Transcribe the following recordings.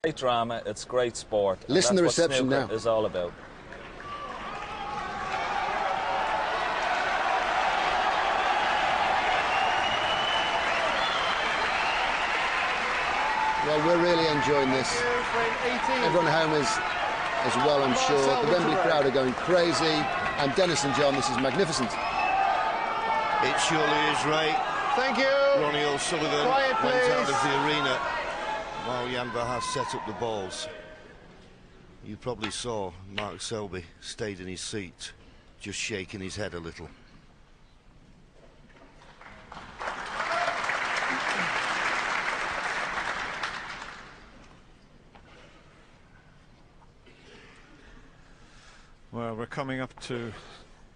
Great drama, it's great sport. Listen to the reception now. Is all about. Well, we're really enjoying this. Everyone at home is as well, I'm sure. The Wembley crowd are going crazy. And Dennis and John, this is magnificent. It surely is, Ray. Thank you. Ronnie OSullivan went out of the arena while Jan Verhaas set up the balls. You probably saw Mark Selby stayed in his seat, just shaking his head a little. Well, we're coming up to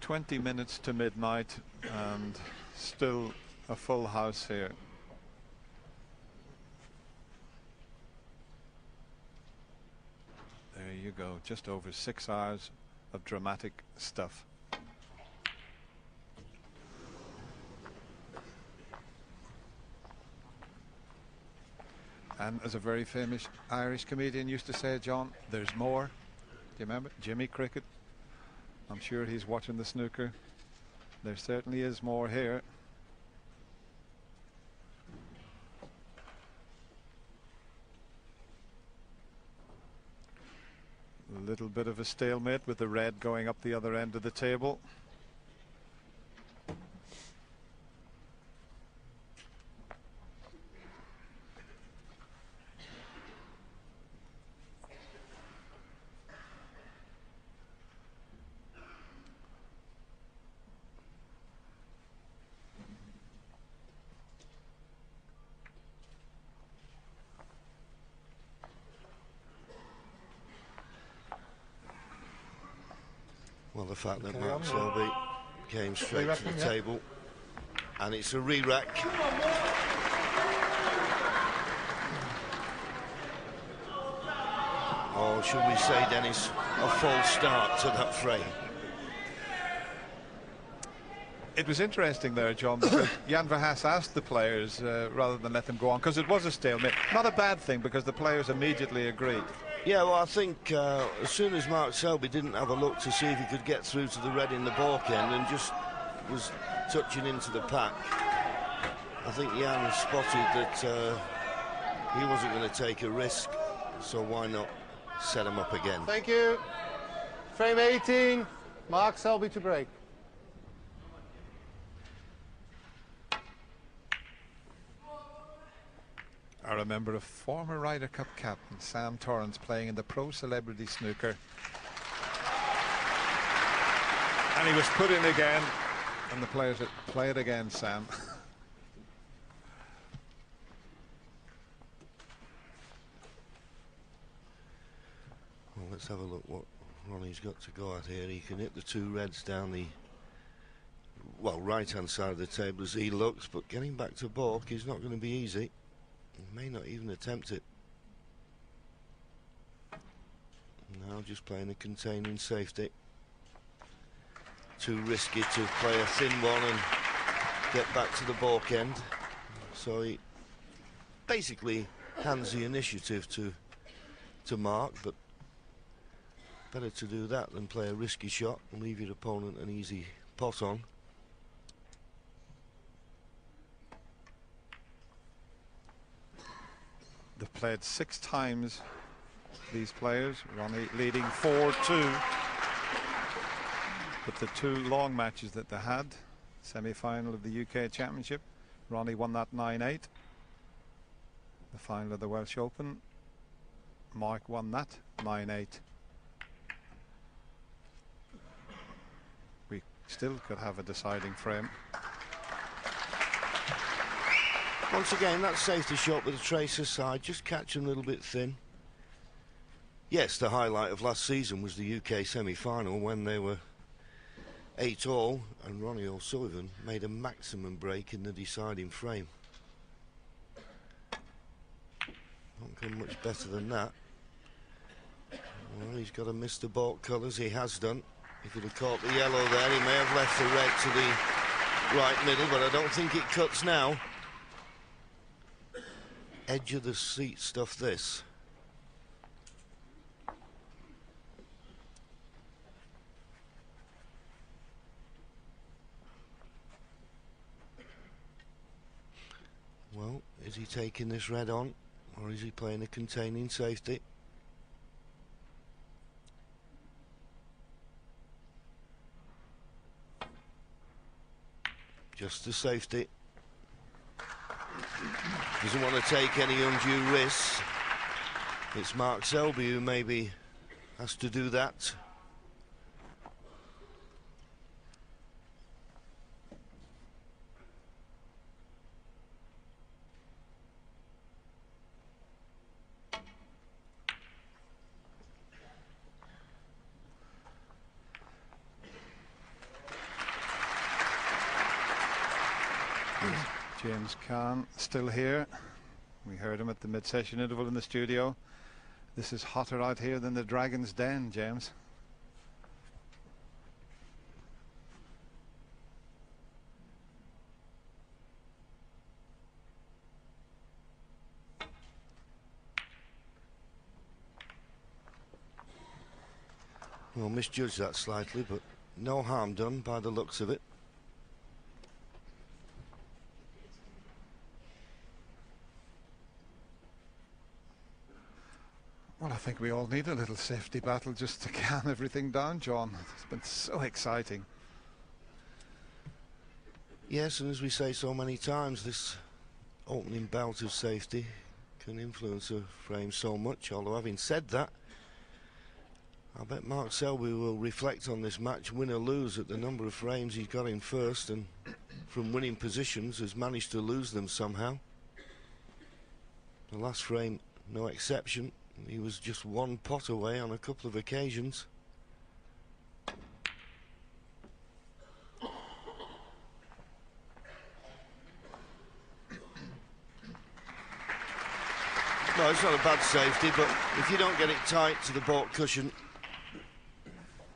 20 minutes to midnight and still a full house here. There you go, just over 6 hours of dramatic stuff. And as a very famous Irish comedian used to say, John, there's more. Do you remember? Jimmy Cricket. I'm sure he's watching the snooker. There certainly is more here. A little bit of a stalemate with the red going up the other end of the table. Well, the fact that Mark Selby came straight to the table, and it's a re-rack. Or should we say, Dennis, a false start to that frame. It was interesting there, John, because Jan Verhaas asked the players rather than let them go on, because it was a stalemate. Not a bad thing, because the players immediately agreed. Yeah, well, I think as soon as Mark Selby didn't have a look to see if he could get through to the red in the balk end and just was touching into the pack, I think Jan spotted that he wasn't going to take a risk, so why not set him up again? Thank you. Frame 18, Mark Selby to break. I remember a former Ryder Cup captain, Sam Torrance, playing in the Pro Celebrity Snooker. And he was put in again, and the players said, "Play it again, Sam." Well, let's have a look what Ronnie's got to go at here. He can hit the two reds down the, well, right-hand side of the table as he looks, but getting back to balk is not going to be easy. He may not even attempt it. Now just playing a containing safety. Too risky to play a thin one and get back to the balk end. So he basically hands the initiative to Mark, but better to do that than play a risky shot and leave your opponent an easy pot on. They've played 6 times, these players. Ronnie leading 4-2. But the 2 long matches that they had, semi-final of the UK Championship, Ronnie won that 9-8. The final of the Welsh Open, Mark won that 9-8. We still could have a deciding frame. Once again, that safety shot with a tracer side, just catch him a little bit thin. Yes, the highlight of last season was the UK semi-final when they were 8-all and Ronnie OSullivan made a maximum break in the deciding frame. Not come much better than that. Well, he's got to miss the balk colours, he has done. If he'd have caught the yellow there, he may have left the red to the right middle, but I don't think it cuts now. Edge of the seat stuff, this. taking this red on, or is he playing a containing safety? Just the safety. Doesn't want to take any undue risks. It's Mark Selby who maybe has to do that. James Kahn still here. We heard him at the mid-session interval in the studio. This is hotter out here than the Dragon's Den, James. Well, misjudged that slightly, but no harm done by the looks of it. Well, I think we all need a little safety battle just to calm everything down, John. It's been so exciting. Yes, and as we say so many times, this opening bout of safety can influence a frame so much. Although, having said that, I bet Mark Selby will reflect on this match, win or lose, at the number of frames he's got in first, and from winning positions has managed to lose them somehow. The last frame, no exception. He was just one pot away on a couple of occasions. No, it's not a bad safety, but if you don't get it tight to the baulk cushion,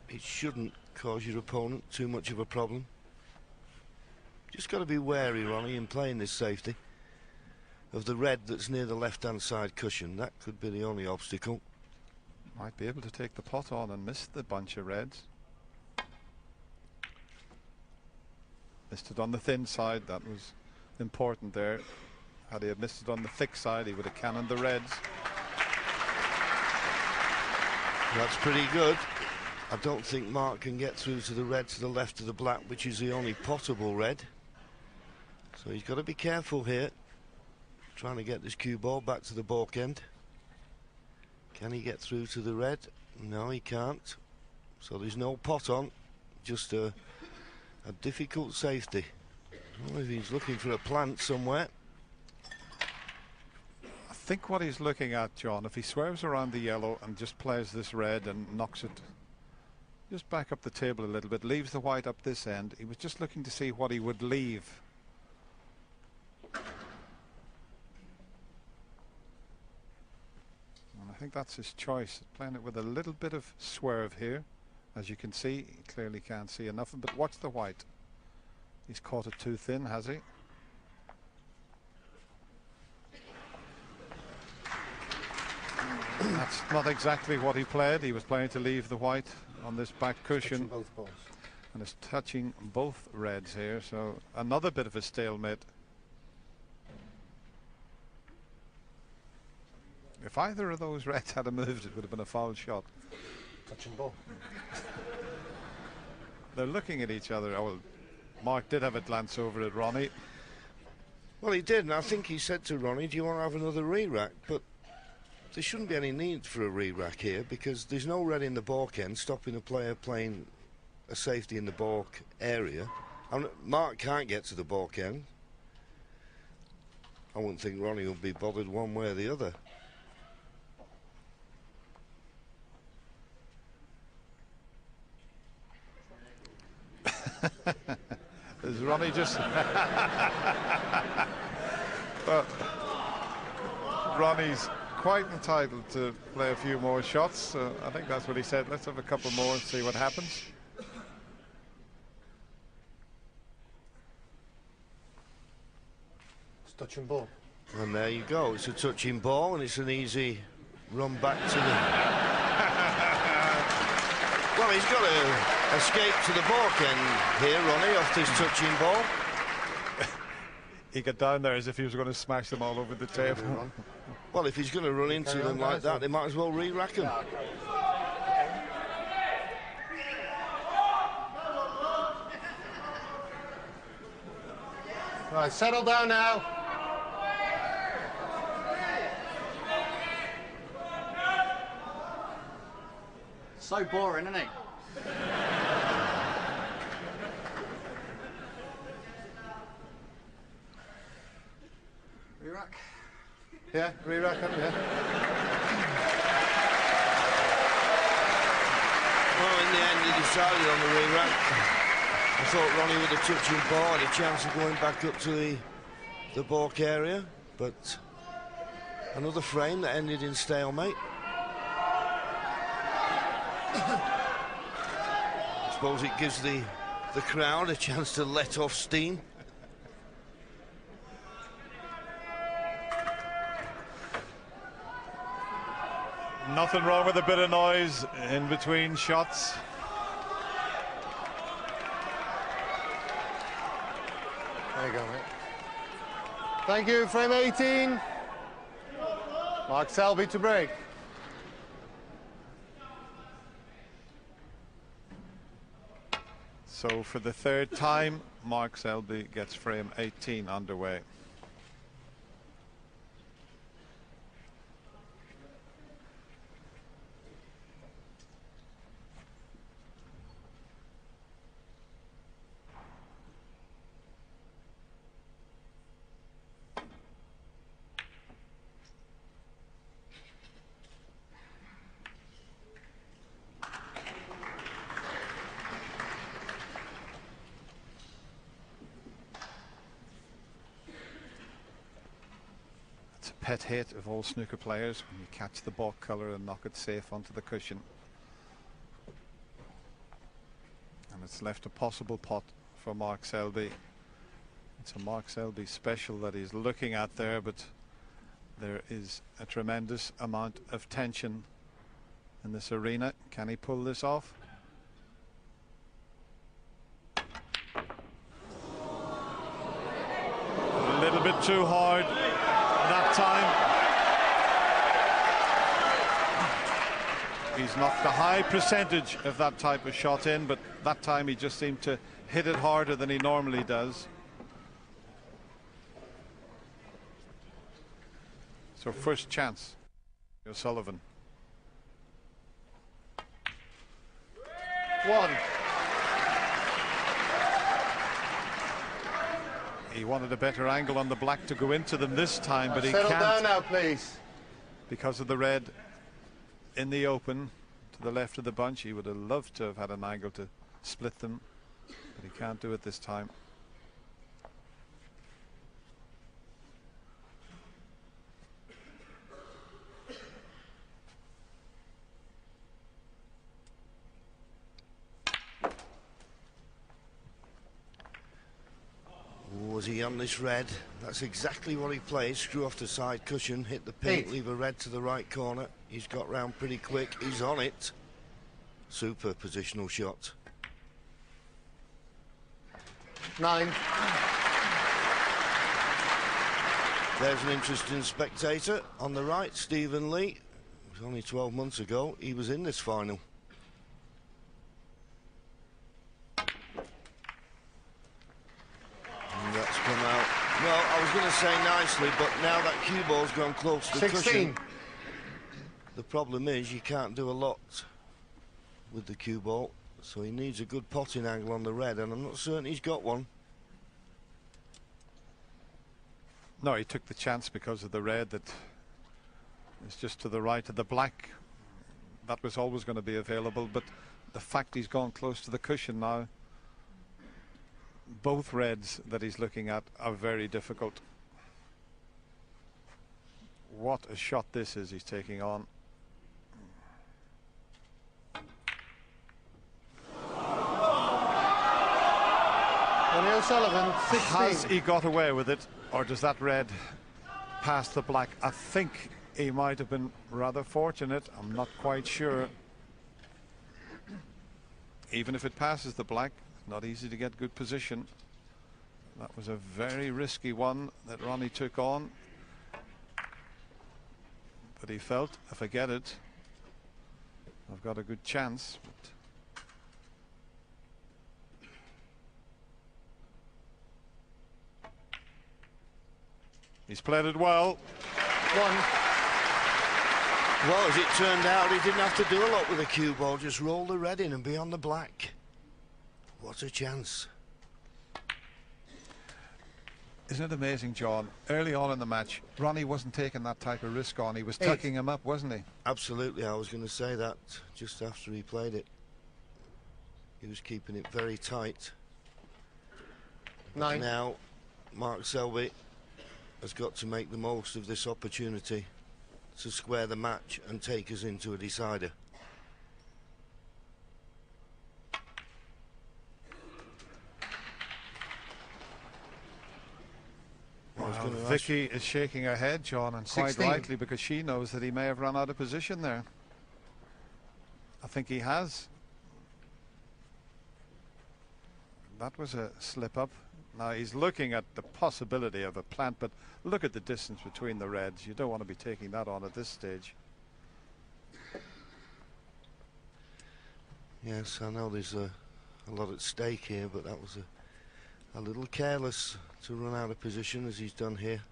it shouldn't cause your opponent too much of a problem. Just got to be wary, Ronnie, in playing this safety, of the red that's near the left-hand side cushion. That could be the only obstacle. Might be able to take the pot on and miss the bunch of reds. Missed it on the thin side. That was important there. Had he had missed it on the thick side, he would have cannoned the reds. That's pretty good. I don't think Mark can get through to the red to the left of the black, which is the only potable red. So he's got to be careful here, trying to get this cue ball back to the baulk end. Can he get through to the red? No, he can't. So there's no pot on, just a difficult safety. I don't know if he's looking for a plant somewhere. I think what he's looking at, John, if he swerves around the yellow and just plays this red and knocks it just back up the table a little bit, leaves the white up this end, he was just looking to see what he would leave. And I think that's his choice, playing it with a little bit of swerve here. As you can see, he clearly can't see enough, but watch the white. He's caught it too thin, has he? That's not exactly what he played. He was playing to leave the white on this back cushion. Both balls. And it's touching both reds here, so another bit of a stalemate. If either of those reds had moved, it would have been a foul shot. Touching ball. They're looking at each other. Oh, well, Mark did have a glance over at Ronnie. Well, he did, and I think he said to Ronnie, do you want to have another re-rack? But there shouldn't be any need for a re-rack here, because there's no red in the baulk end stopping a player playing a safety in the baulk area. Mark can't get to the baulk end. I wouldn't think Ronnie would be bothered one way or the other. Is Ronnie just... Well, Ronnie's quite entitled to play a few more shots, so I think that's what he said. Let's have a couple more and see what happens. It's touching ball. And there you go. It's a touching ball, and it's an easy run back to the... Well, he's got to escape to the baulk end here, Ronnie, off this touching ball. he got down there as if he was going to smash them all over the table. Well, if he's going to run into them like that, they might as well re-rack them. Right, settle down now. So boring, isn't it? Re-rack? Yeah, re-rack them, yeah. Well, in the end, he decided on the re-rack. I thought Ronnie with a touching ball had a chance of going back up to the balk area, but another frame that ended in stalemate. I suppose it gives the crowd a chance to let off steam. Nothing wrong with a bit of noise in between shots. There you go, mate. Thank you, frame 18. Mark Selby to break. So for the third time, Mark Selby gets frame 18 underway. Pet hate of all snooker players when you catch the balk colour and knock it safe onto the cushion. And it's left a possible pot for Mark Selby. It's a Mark Selby special that he's looking at there, but there is a tremendous amount of tension in this arena. Can he pull this off? A little bit too hard that time. He's knocked a high percentage of that type of shot in, but that time he just seemed to hit it harder than he normally does. So first chance, OSullivan. One. He wanted a better angle on the black to go into them this time, but he Settle can't. down now, please. Because of the red in the open to the left of the bunch. He would have loved to have had an angle to split them, but he can't do it this time. Was he on this red? That's exactly what he plays. Screw off the side cushion, hit the pink, leave a red to the right corner. He's got round pretty quick. He's on it. Super positional shot. 9. There's an interesting spectator on the right, Stephen Lee. It was only 12 months ago. He was in this final. That's come out. Well, I was going to say nicely, but now that cue ball's gone close to the 16. cushion. The problem is you can't do a lot with the cue ball, so he needs a good potting angle on the red, and I'm not certain he's got one. No, he took the chance because of the red that is just to the right of the black. That was always going to be available, but the fact he's gone close to the cushion now, both reds that he's looking at are very difficult. What a shot this is he's taking on. Ronnie OSullivan, 16. Has he got away with it, or does that red pass the black? I think he might have been rather fortunate. I'm not quite sure. Even if it passes the black, not easy to get good position. That was a very risky one that Ronnie took on. But he felt, if I get it, I've got a good chance. But he's played it well. One. Well, as it turned out, he didn't have to do a lot with the cue ball, just roll the red in and be on the black. What a chance. Isn't it amazing, John? Early on in the match, Ronnie wasn't taking that type of risk on. He was tucking him up, wasn't he? Absolutely, I was going to say that just after he played it. He was keeping it very tight. Nine. Now, Mark Selby has got to make the most of this opportunity to square the match and take us into a decider. Well, Vicky is shaking her head, John, and quite 16. rightly, because she knows that he may have run out of position there. I think he has. That was a slip up. Now he's looking at the possibility of a plant, but look at the distance between the reds. You don't want to be taking that on at this stage. Yes, I know there's a lot at stake here, but that was a little careless to run out of position as he's done here.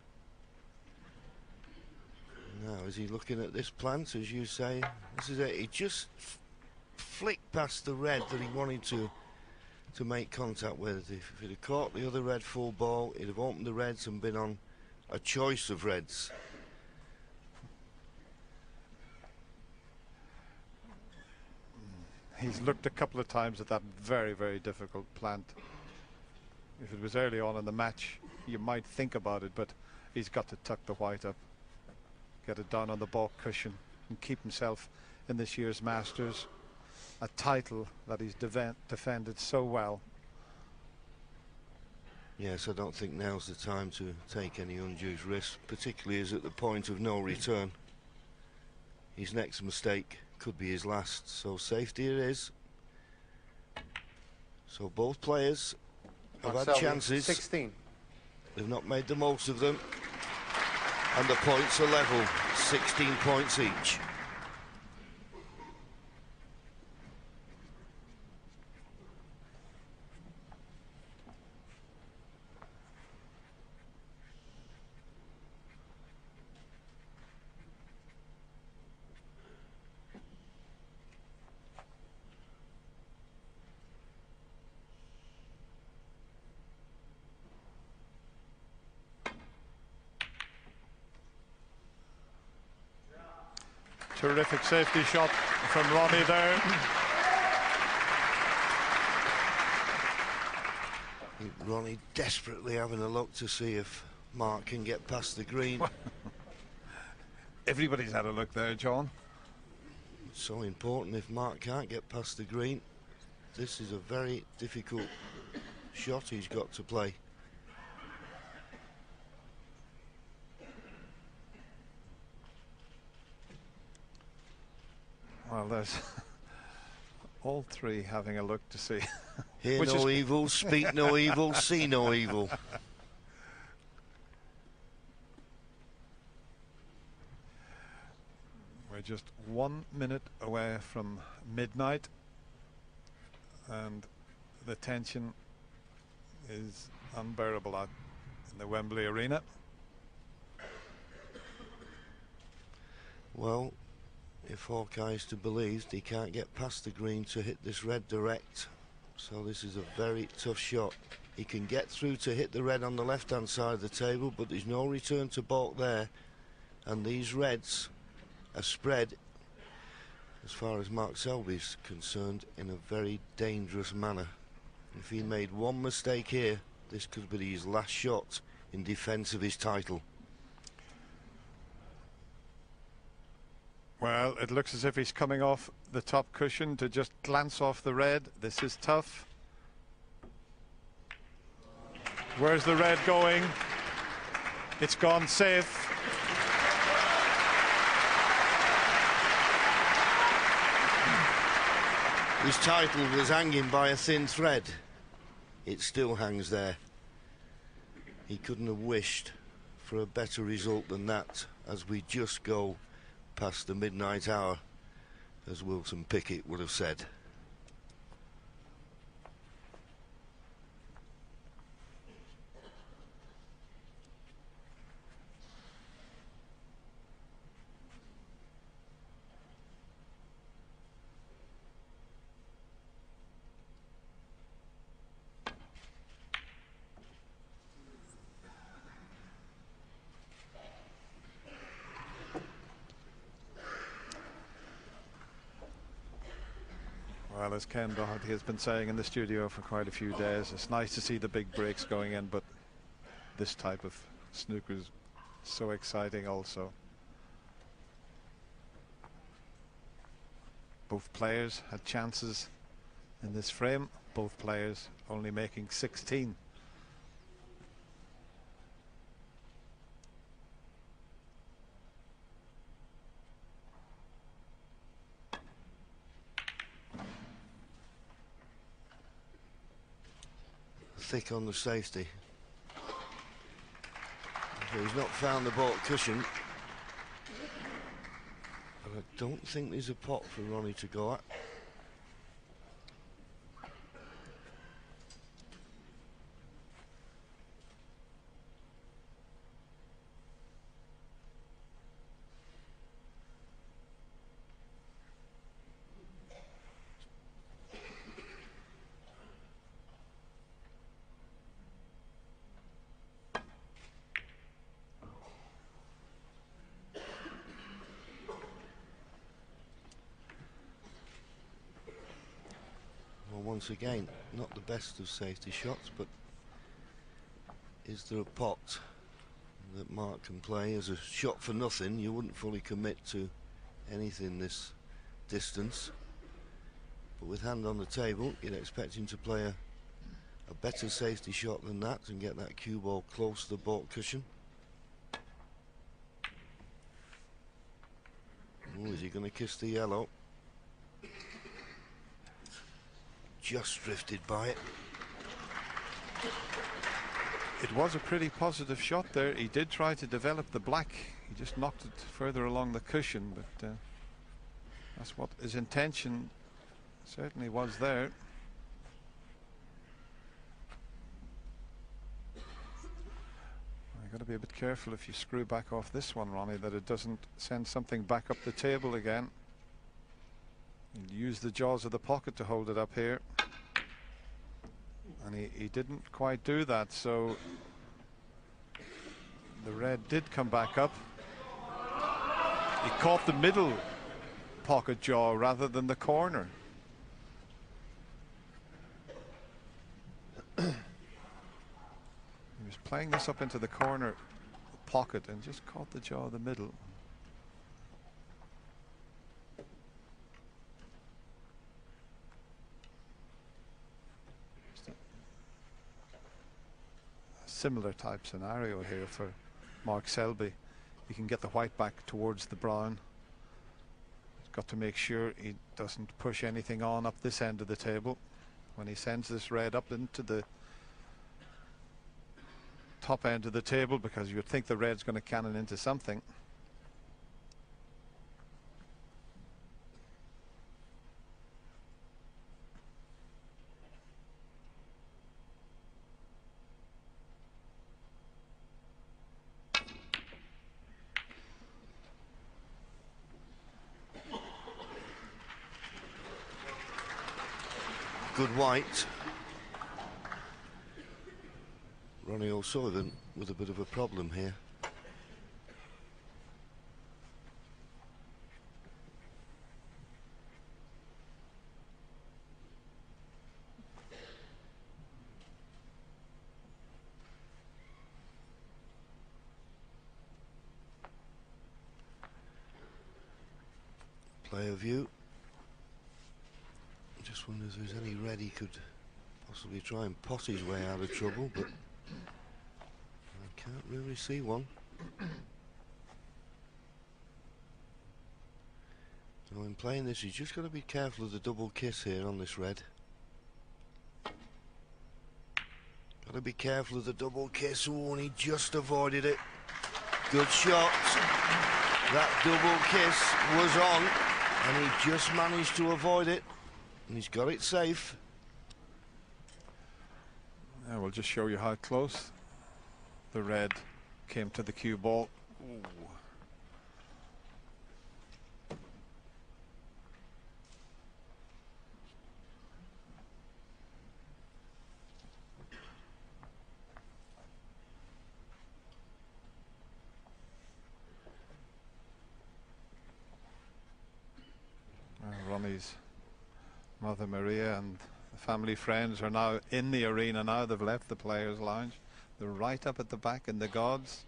Now, is he looking at this plant, as you say? This is it. He just flicked past the red that he wanted to make contact with. If he'd have caught the other red full ball, he'd have opened the reds and been on a choice of reds. He's looked a couple of times at that very, very difficult plant. If it was early on in the match, you might think about it, but he's got to tuck the white up, get it down on the ball cushion, and keep himself in this year's Masters, a title that he's defended so well. Yes, I don't think now's the time to take any undue risk, particularly as at the point of no return. His next mistake could be his last, so safety it is. So both players have had chances. 16. They've not made the most of them, and the points are level, 16 points each. Terrific safety shot from Ronnie there. Ronnie desperately having a look to see if Mark can get past the green. Everybody's had a look there, John. It's so important. If Mark can't get past the green, this is a very difficult shot he's got to play. Well, there's all three having a look to see. Hear no evil, speak no evil, see no evil. We're just 1 minute away from midnight, and the tension is unbearable out in the Wembley Arena. Well, if Hawkeye is to believe, he can't get past the green to hit this red direct, so this is a very tough shot. He can get through to hit the red on the left hand side of the table, but there's no return to balk there, and these reds are spread, as far as Mark Selby is concerned, in a very dangerous manner. If he made one mistake here, this could be his last shot in defence of his title. Well, it looks as if he's coming off the top cushion to just glance off the red. This is tough. Where's the red going? It's gone safe. His title was hanging by a thin thread. It still hangs there. he couldn't have wished for a better result than that as we just go past the midnight hour, as Wilson Pickett would have said. Well, as Ken Doherty has been saying in the studio for quite a few days, it's nice to see the big breaks going in, but this type of snooker is so exciting also. Both players had chances in this frame, both players only making 16. Thick on the safety. He's not found the baulk cushion. But I don't think there's a pot for Ronnie to go at. Once again, not the best of safety shots, but is there a pot that Mark can play as a shot for nothing? You wouldn't fully commit to anything this distance, but with hand on the table, you'd expect him to play a better safety shot than that and get that cue ball close to the baulk cushion. Oh, is he going to kiss the yellow? Just drifted by it. It was a pretty positive shot there. He did try to develop the black. He just knocked it further along the cushion, but that's what his intention certainly was there. You've got to be a bit careful if you screw back off this one, Ronnie, that it doesn't send something back up the table again. Use the jaws of the pocket to hold it up here, and he didn't quite do that, so the red did come back up. He caught the middle pocket jaw rather than the corner. He was playing this up into the corner pocket and just caught the jaw of the middle. Similar type scenario here for Mark Selby. He can get the white back towards the brown. He's got to make sure he doesn't push anything on up this end of the table when he sends this red up into the top end of the table, because you would think the red's going to cannon into something. Good white. Ronnie OSullivan with a bit of a problem here. Player view. Just wonder if there's any red he could possibly try and pot his way out of trouble, but I can't really see one. So in playing this, he's just got to be careful of the double kiss here on this red. Got to be careful of the double kiss. Oh, and he just avoided it. Good shot. That double kiss was on, and he just managed to avoid it. And he's got it safe. Yeah, we'll just show you how close the red came to the cue ball. Ooh. Ronnie's Mother Maria and the family friends are now in the arena now. They've left the players' lounge. They're right up at the back in the gods.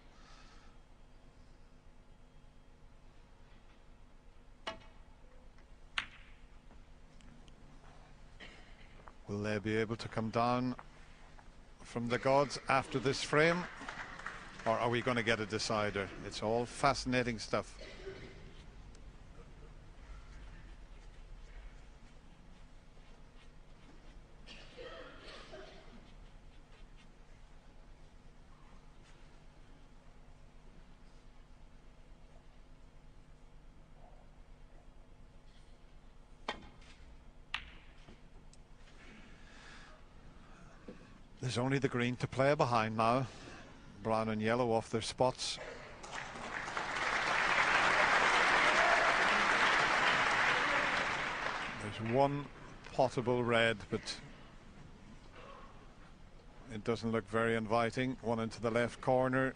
Will they be able to come down from the gods after this frame? Or are we going to get a decider? It's all fascinating stuff. There's only the green to play behind now. Brown and yellow off their spots. There's one potable red, but it doesn't look very inviting. One into the left corner.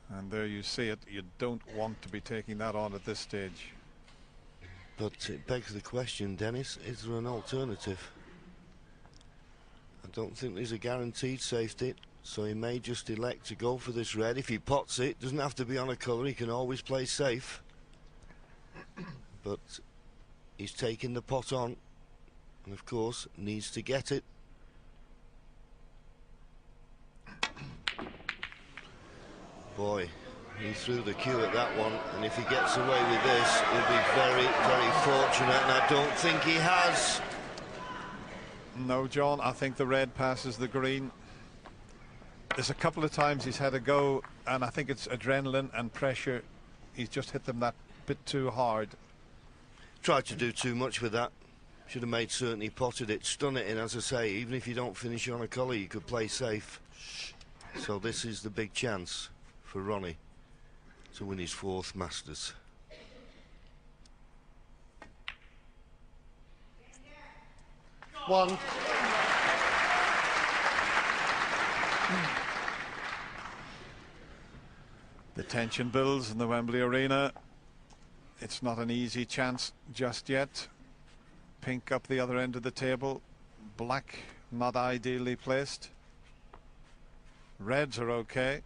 And there you see it. You don't want to be taking that on at this stage. But it begs the question, Dennis, is there an alternative? I don't think there's a guaranteed safety, so he may just elect to go for this red. If he pots it, doesn't have to be on a colour, he can always play safe. But he's taking the pot on, and of course needs to get it. Boy, he threw the cue at that one, and if he gets away with this, he'll be very, very fortunate, and I don't think he has. No, John, I think the red passes the green. There's a couple of times he's had a go, and I think it's adrenaline and pressure. He's just hit them that bit too hard. Tried to do too much with that. Should have made certain he potted it, stun it in, as I say. Even if you don't finish on a colour, you could play safe. So this is the big chance for Ronnie to win his 4th Masters. One. The tension builds in the Wembley Arena. It's not an easy chance just yet. Pink up the other end of the table. Black not ideally placed. Reds are okay.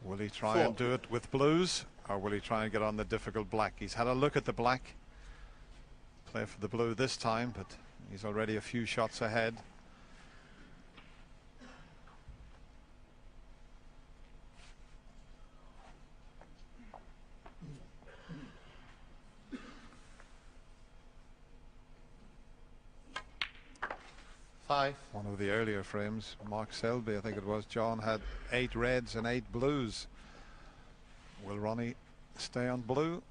Will he try and do it with blues, or will he try and get on the difficult black? He's had a look at the black. Play for the blue this time, but he's already a few shots ahead. Five. One of the earlier frames, Mark Selby, I think it was, John, had 8 reds and 8 blues. Will Ronnie stay on blue?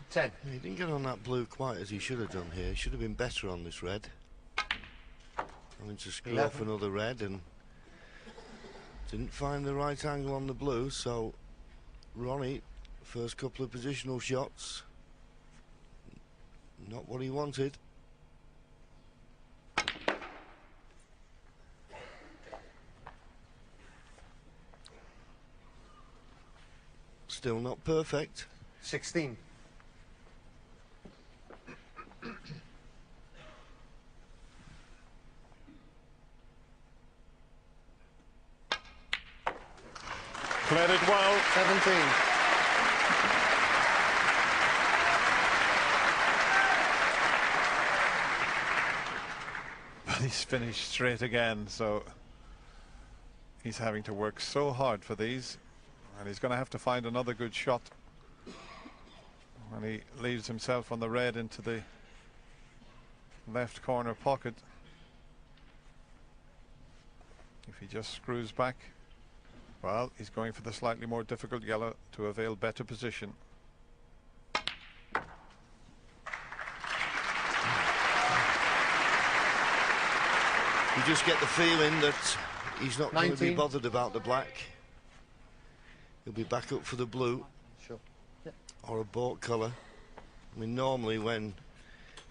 Ten. He didn't get on that blue quite as he should have done here. He should have been better on this red. Having to screw off another red, and didn't find the right angle on the blue, so Ronnie, first couple of positional shots, not what he wanted. Still not perfect. 16. Played it well. 17. he's finished straight again, so he's having to work so hard for these, and he's going to have to find another good shot when he leaves himself on the red into the left corner pocket. If he just screws back, well, he's going for the slightly more difficult yellow to avail better position. You just get the feeling that he's not going to be bothered about the black. He'll be back up for the blue. Sure. Yeah. Or a bought colour. I mean, normally when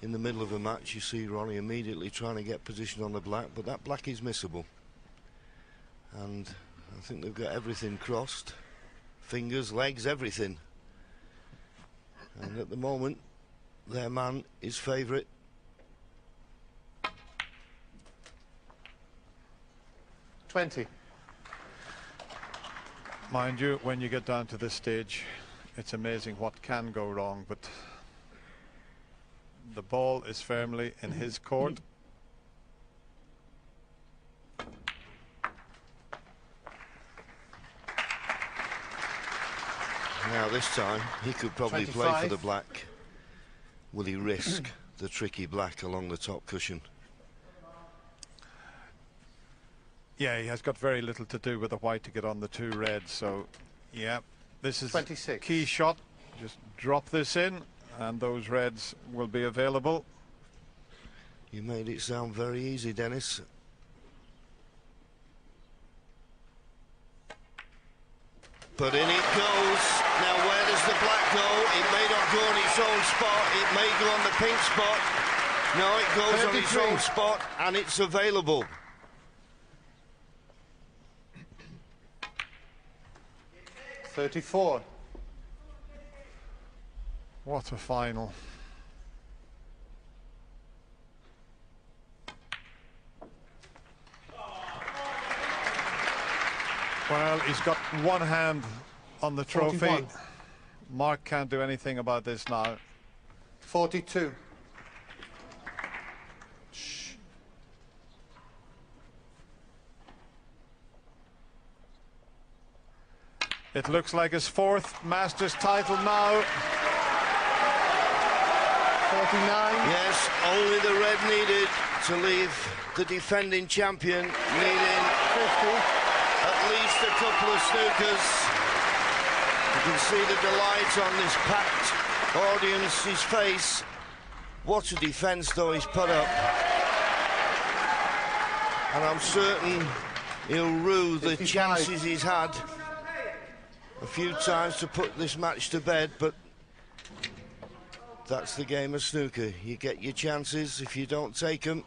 in the middle of a match you see Ronnie immediately trying to get position on the black, but that black is missable. And I think they've got everything crossed. Fingers, legs, everything. And at the moment, their man is favourite. Mind you, when you get down to this stage, it's amazing what can go wrong, but the ball is firmly in his court. Now this time, he could probably 25. play for the black. Will he risk the tricky black along the top cushion? Yeah, he has got very little to do with the white to get on the two reds, so yeah, this is 26. Key shot. Just drop this in and those reds will be available. You made it sound very easy, Dennis. But in it goes. Now where does the black go? It may not go on its own spot. It may go on the pink spot. No, it goes 33. on its own spot and it's available. $34. What a final. Well, he's got one hand on the trophy. 41. Mark can't do anything about this now. 42. It looks like his fourth Masters title now. 49. Yes, only the red needed to leave the defending champion needing 50. at least a couple of snookers. You can see the delight on this packed audience's face. What a defence though he's put up. And I'm certain he'll rue the 55. chances he's had a few times to put this match to bed, but that's the game of snooker. You get your chances. If you don't take them,